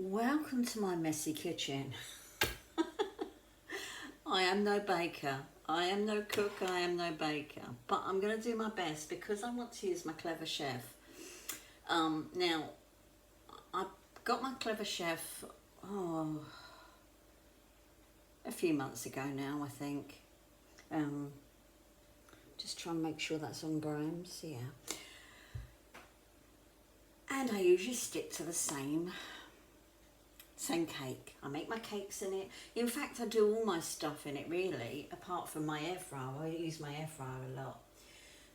Welcome to my messy kitchen. I am no baker, I am no cook, I am no baker, but I'm going to do my best because I want to use my Clever Chef. Now, I got my Clever Chef a few months ago now, I think. Just try and make sure that's on grams, yeah. And I usually stick to the same cake. I make my cakes in it. In fact, I do all my stuff in it really, apart from my air fryer. I use my air fryer a lot.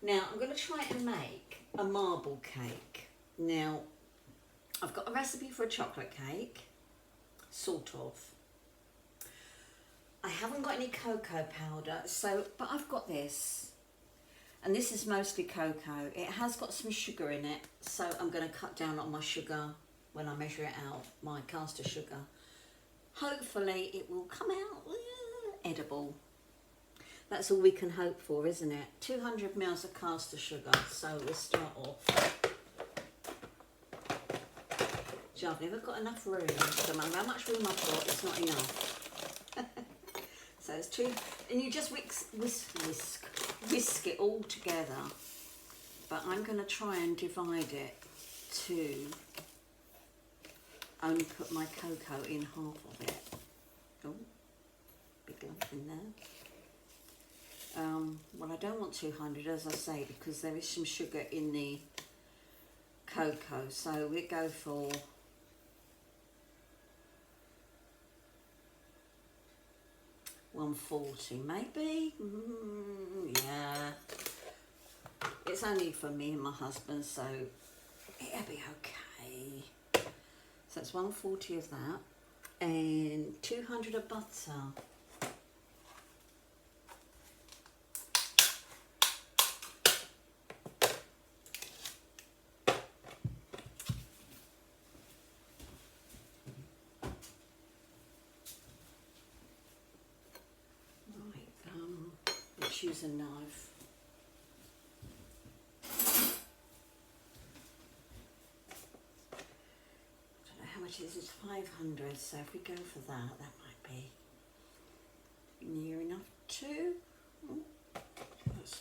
Now, I'm going to try and make a marble cake. Now, I've got a recipe for a chocolate cake, sort of. I haven't got any cocoa powder, but I've got this. And this is mostly cocoa. It has got some sugar in it, so I'm going to cut down on my sugar when I measure it out, my caster sugar. Hopefully it will come out edible. That's all we can hope for, isn't it? 200 mils of caster sugar, so we'll start off. So I've never got enough room. No matter how much room I've got, it's not enough. So it's two, and you just whisk it all together. But I'm going to try and divide it to only put my cocoa in half of it. Oh, big lump in there. Well, I don't want 200, as I say, because there is some sugar in the cocoa. So we go for 140, maybe. Yeah. It's only for me and my husband, so it'll be okay. So it's 140 of that, and 200 of butter. Right, let's use a knife. This is 500, so if we go for that, that might be near enough too. Oh, that's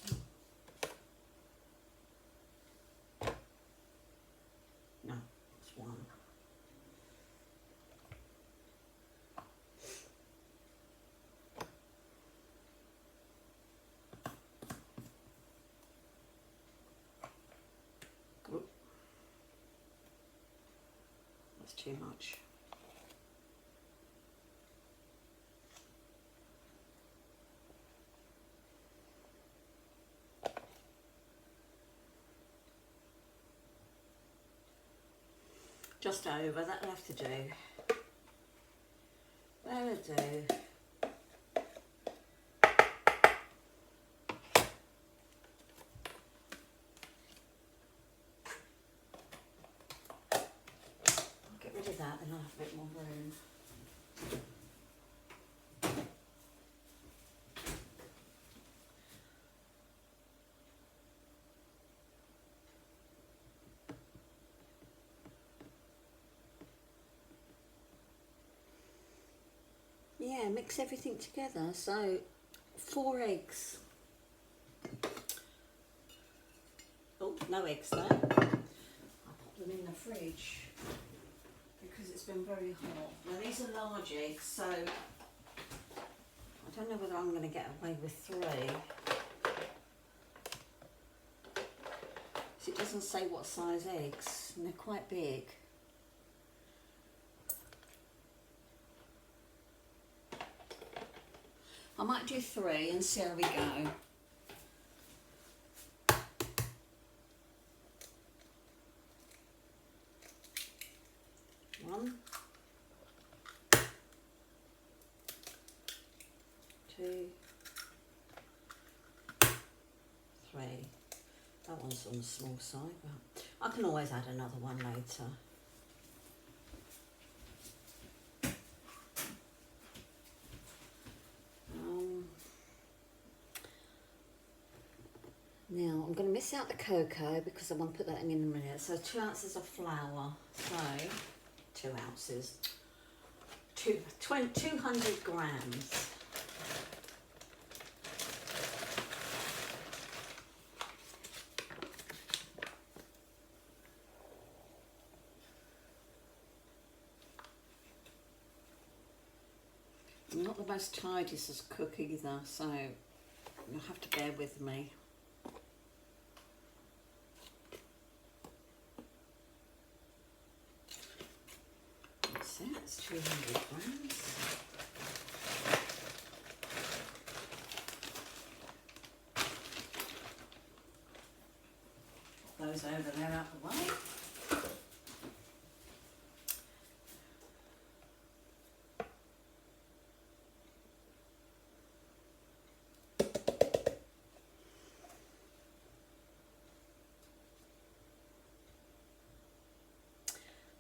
not. No, it's one. Oh. That's too much. Just over, that'll have to do. That'll do. I'll get rid of that, then I'll have a bit more room. Yeah, mix everything together. So 4 eggs. Oh, no eggs there. I'll pop them in the fridge because it's been very hot. Now these are large eggs, so I don't know whether I'm going to get away with 3. So it doesn't say what size eggs, and they're quite big. I might do 3 and see how we go. One, 2, 3. That one's on the small side, but I can always add another one later. Now I'm going to miss out the cocoa because I want to put that in a minute. So 2 ounces of flour. So 2 ounces, 200 grams. I'm not the most tidiest as cook either, so you'll have to bear with me. That's it, it's 200 grams. Put those over there out the way.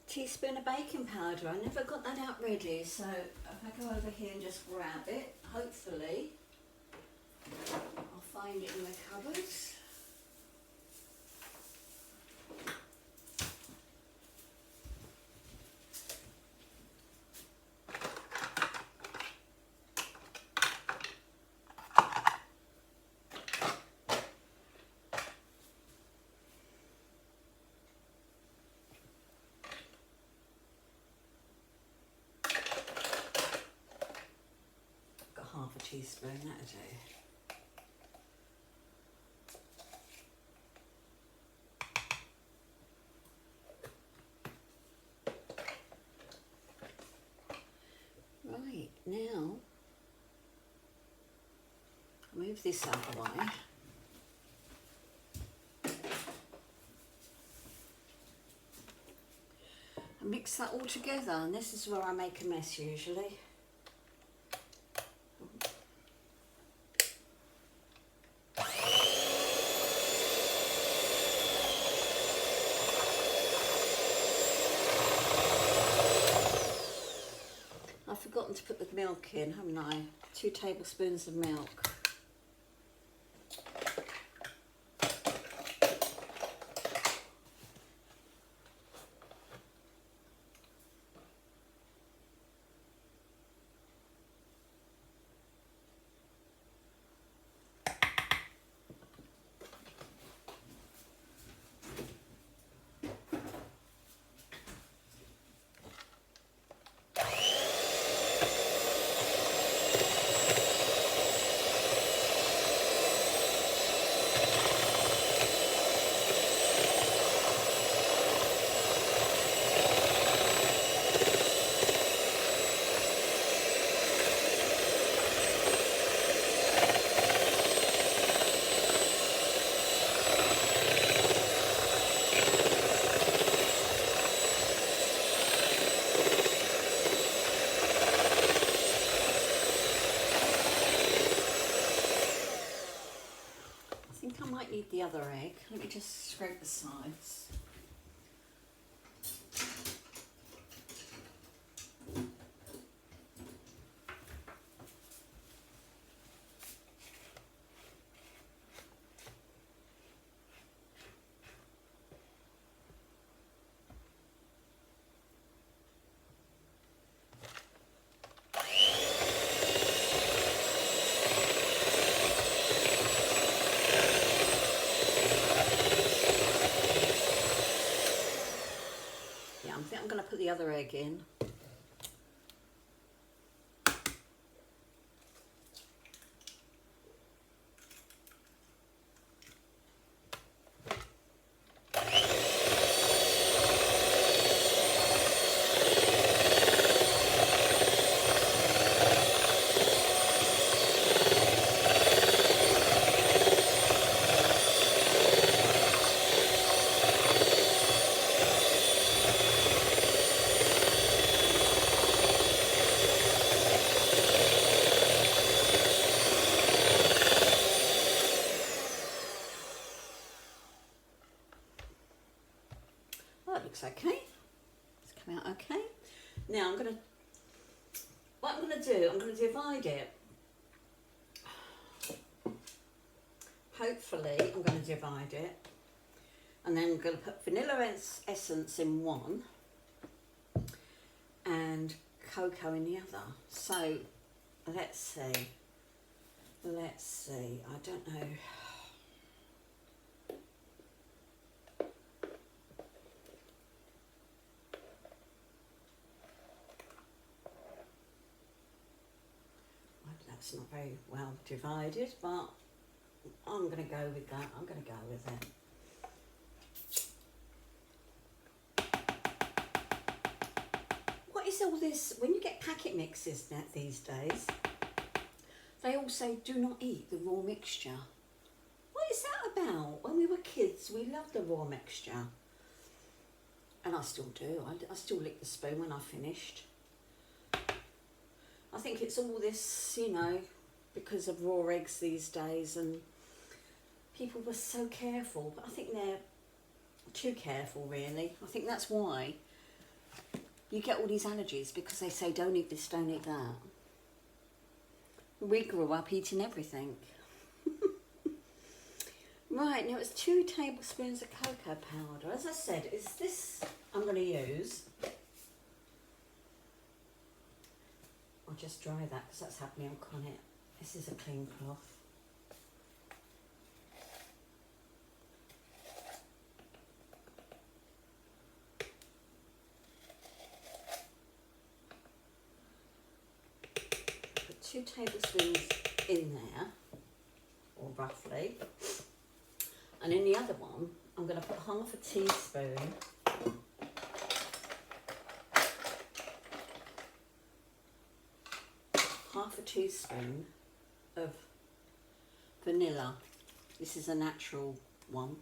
Teaspoon of baking powder. I never got that out ready, so if I go over here and just grab it, hopefully I'll find it in the cupboards. Half a teaspoon, that'll do. Right, now move this out of the way. And mix that all together, and this is where I make a mess usually. I've forgotten to put the milk in, haven't I? 2 tablespoons of milk. Need the other egg. Let me just scrape the sides. I think I'm going to put the other egg in. Looks okay. It's come out okay. Now I'm going to divide it. Hopefully I'm going to divide it, and then I'm going to put vanilla essence in one, cocoa in the other. So let's see. Let's see. I don't know. That's not very well divided, but I'm going to go with that. I'm going to go with it. What is all this? When you get packet mixes these days, they all say do not eat the raw mixture. What is that about? When we were kids, we loved the raw mixture. And I still do. I still lick the spoon when I finished. I think it's all this, you know, because of raw eggs these days, and people were so careful, but I think they're too careful, really. I think that's why you get all these allergies, because they say don't eat this, don't eat that. We grew up eating everything. Right, now it's 2 tablespoons of cocoa powder. As I said, it's this I'm going to use. I'll just dry that because that's had milk on it. This is a clean cloth. Put 2 tablespoons in there, or roughly. And in the other one, I'm going to put half a teaspoon of vanilla. This is a natural one.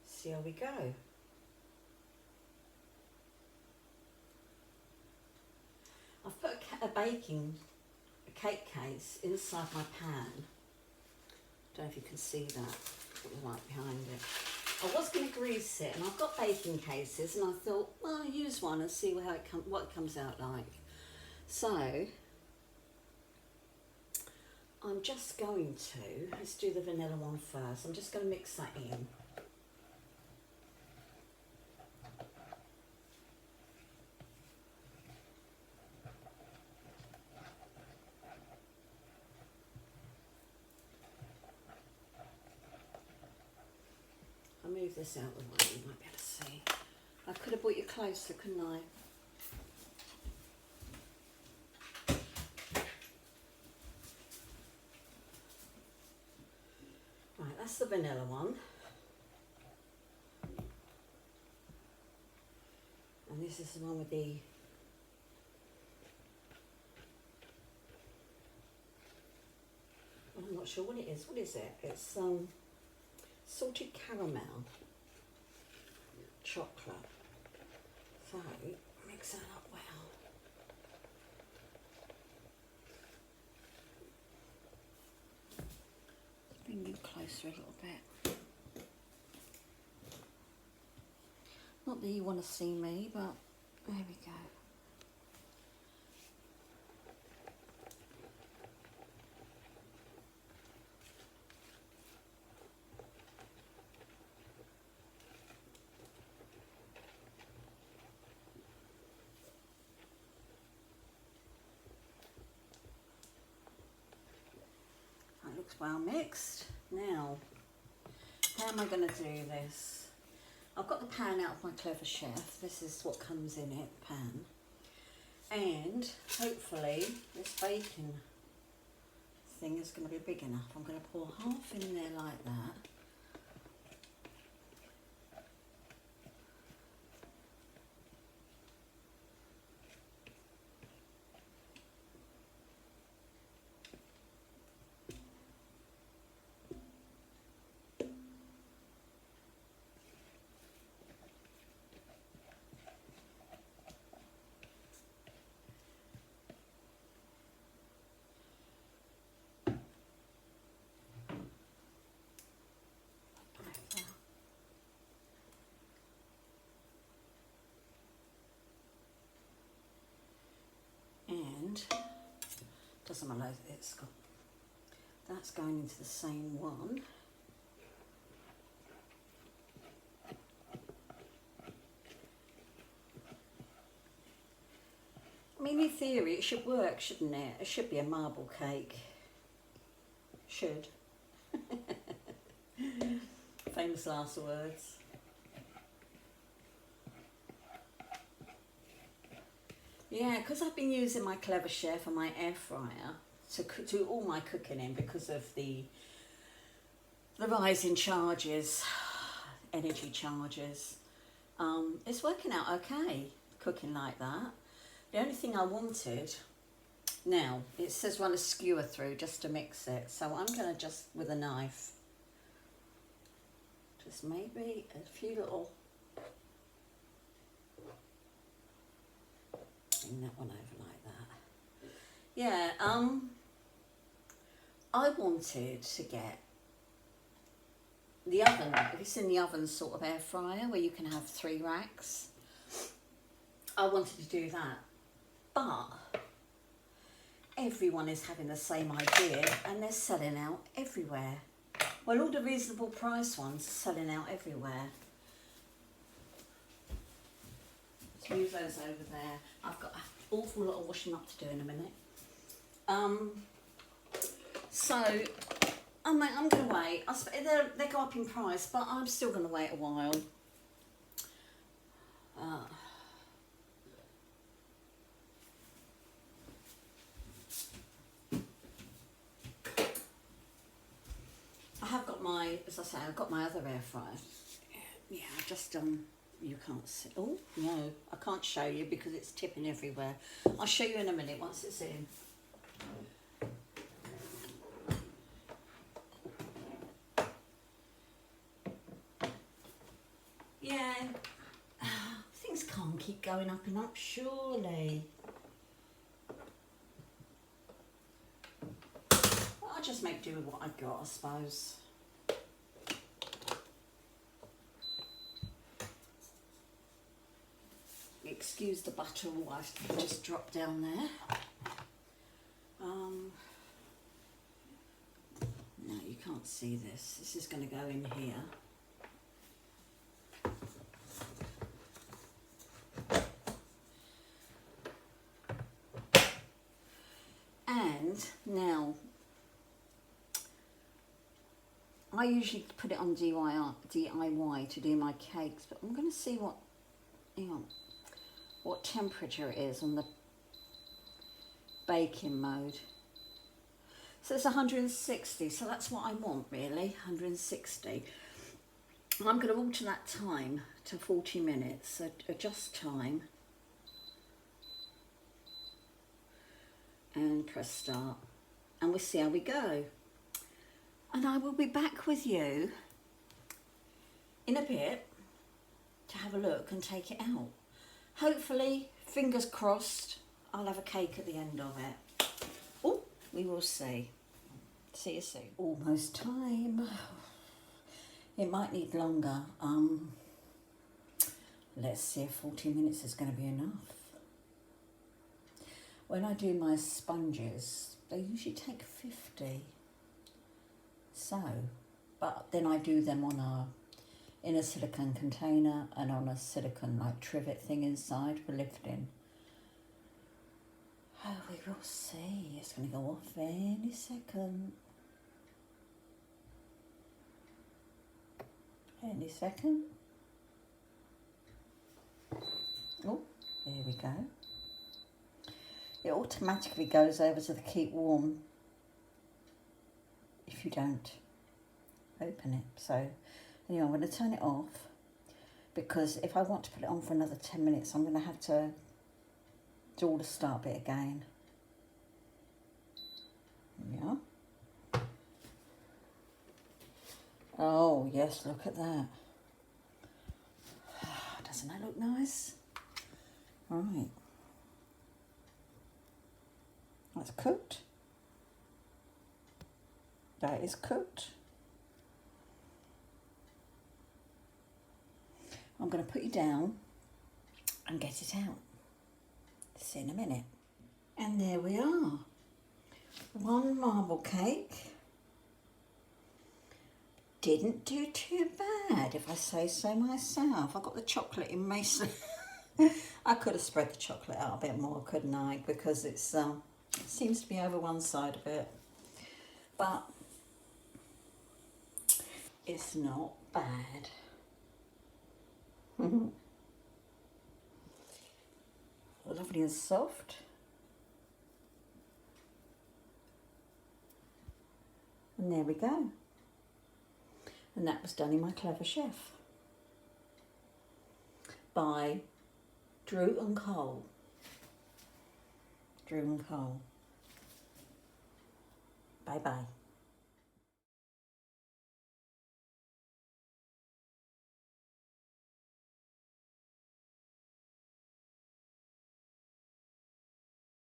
See how we go. I've put a cake case inside my pan. Don't know if you can see that, right behind it. I was going to grease it, and I've got baking cases, and I thought, well, I'll use one and see what it comes out like. So I'm just going to, let's do the vanilla one first. I'm just going to mix that in. I'll move this out of the way, you might be able to see. I could have brought you closer, couldn't I? Right, that's the vanilla one. And this is the one with the I'm not sure what it is. What is it? It's salted caramel chocolate. So mix that up well. Bring you closer a little bit. Not that you want to see me, but there we go. Looks well mixed. Now, how am I going to do this? I've got the pan out of my Clever Chef. This is what comes in it, pan. And hopefully this baking thing is going to be big enough. I'm going to pour half in there like that. And doesn't matter, it's got that's going into the same one. in theory, it should work, shouldn't it? It should be a marble cake. Should. Famous last words. Yeah, because I've been using my Clever Chef and my air fryer to do all my cooking in because of the rise in charges, energy charges. It's working out okay, cooking like that. The only thing I wanted, now, it says run a skewer through just to mix it. So I'm going to just, with a knife, just maybe a few little, bring that one over like that. Yeah, I wanted to get the oven, if it's in the oven sort of air fryer where you can have 3 racks, I wanted to do that. But everyone is having the same idea and they're selling out everywhere. Well, all the reasonable price ones are selling out everywhere. Let's move those over there. I've got an awful lot of washing up to do in a minute. So, I'm going to wait. They go up in price, but I'm still going to wait a while. I have got my, as I say, I've got my other air fryer. Yeah, I've just done, you can't see. Oh, no, I can't show you because it's tipping everywhere. I'll show you in a minute once it's in. Yeah, things can't keep going up and up, surely. Well, I'll just make do with what I've got, I suppose. Excuse the butter I've just dropped down there. No, you can't see this. This is going to go in here. And now, I usually put it on DIY to do my cakes, but I'm going to see what, hang on, what temperature it is on the baking mode. So it's 160, so that's what I want really, 160. I'm going to alter that time to 40 minutes, so adjust time. And press start. And we'll see how we go. And I will be back with you in a bit to have a look and take it out. Hopefully, fingers crossed, I'll have a cake at the end of it. Oh, we will see. See you soon. Almost time. It might need longer. Let's see if 40 minutes is going to be enough. When I do my sponges, they usually take 50. So, but then I do them on in a silicone container and on a silicone like trivet thing inside for lifting. Oh, we will see. It's going to go off any second. Any second. Oh, there we go. It automatically goes over to the keep warm if you don't open it. So anyway, I'm going to turn it off because if I want to put it on for another 10 minutes, I'm going to have to do all the start bit again. Yeah. Oh, yes, look at that. Doesn't that look nice? Right. That's cooked. That is cooked. I'm going to put you down and get it out. See in a minute. And there we are. One marble cake. Didn't do too bad, if I say so myself. I got the chocolate in Mason. I could have spread the chocolate out a bit more, couldn't I? Because it seems to be over one side of it. But it's not bad. Lovely and soft. And there we go. And that was done in My Clever Chef by Drew and Cole. Drew and Cole. Bye bye.